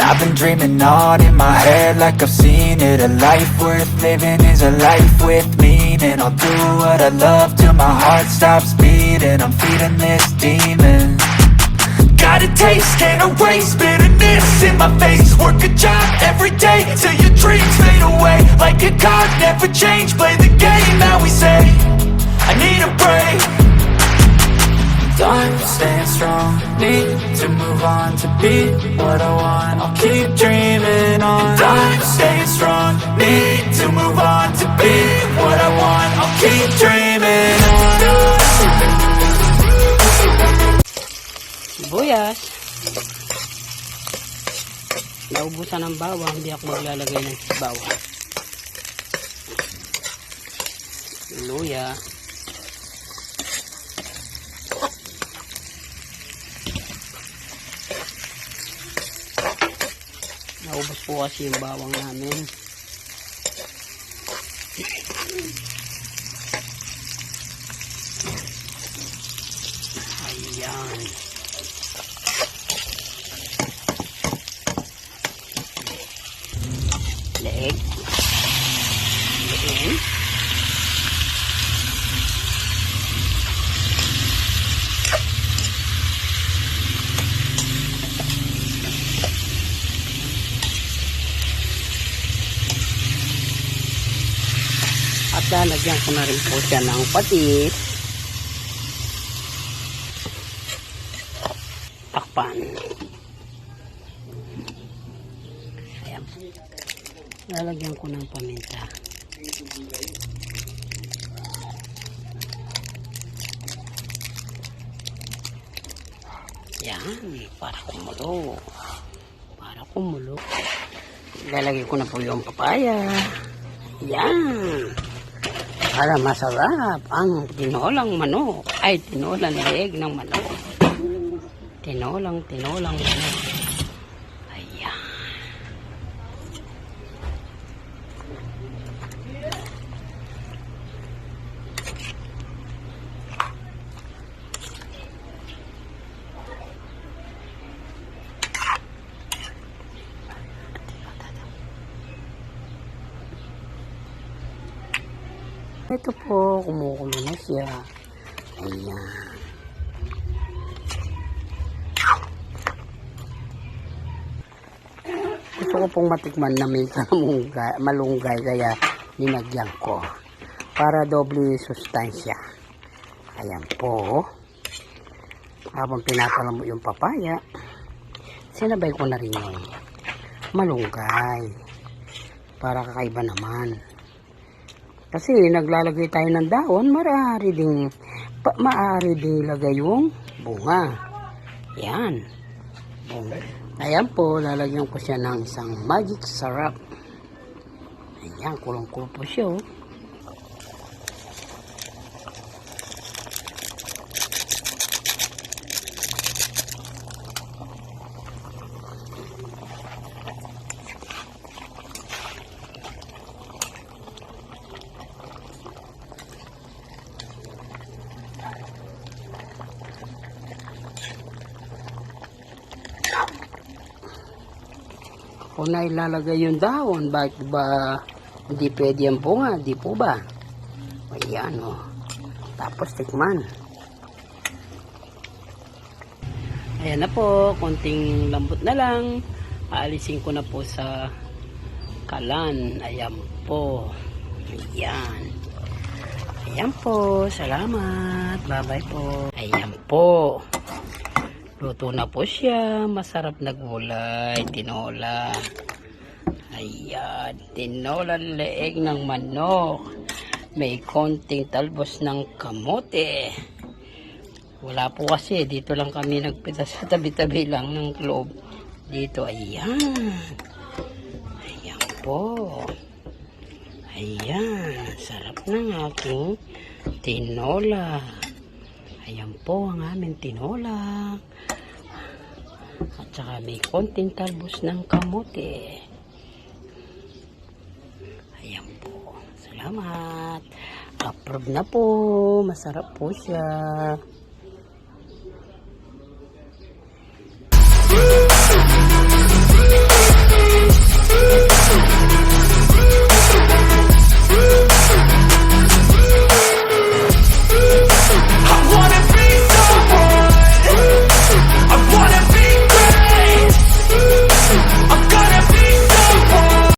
I've been dreaming on in my head like I've seen it. A life worth living is a life with meaning. I'll do what I love till my heart stops beating. I'm feeding this demon. Got a taste, can't erase bitterness in my face. Work a job every day till your dreams fade away. Like a card, never change, play the game that we say. I need a break. Done staying strong, need to move on to be what I want. I'll keep dreaming on. Done staying strong, need to move on to be what I want. I'll keep dreaming on. Sibuyas. Naubusan ng bawang, hindi ako maglalagay ng bawang. Luya. Naubos po kasi yung bawang namin. Ayan. Leeg. Ayan. At lalagyan ko na rin po siya ng patis. Takpan. Ayan. Lalagyan ko ng paminta. Yan. Para kumulo. Para kumulo. Lalagyan ko na po yung papaya. Yan. Para masarap ang tinolang manok. Ay, tinolang leeg ng manok. Tinolang manok. Ayan. Ito po, kumukulo na siya. Ayan. Gusto ko pong matikman na may malunggay, kaya linagyan ko. Para doble sustansya. Ayan po. Habang pinapalambot yung papaya, sinabay ko na rin yung malunggay. Para kakaiba naman. Kasi naglalagay tayo ng dahon, maaari ding ilagay yung bunga. Yan. Bunga. Ayan po, lalagyan ko siya ng isang magic syrup. Ayan, kulong-kulo po siya. Oh. Kung na ilalagay yung dahon, bakit ba hindi pwede yung bunga? Di po ba? Ayan o. Tapos tikman. Ayan na po. Konting lambot na lang. Aalisin ko na po sa kalan. Ayan po. Ayan. Ayan po. Salamat. Bye-bye po. Ayan po. Luto na po siya. Masarap na gulay. Tinola. Ayan. Tinolang leeg ng manok. May konting talbos ng kamote. Wala po kasi. Dito lang kami nagpita sa tabi-tabi lang ng loob. Dito. Ayan. Ayan po. Ayan. Sarap ng aking tinola. Ayan po ang aming tinola. At saka may konting talbos ng kamote. Ayan po. Salamat. Approve na po. Masarap po siya.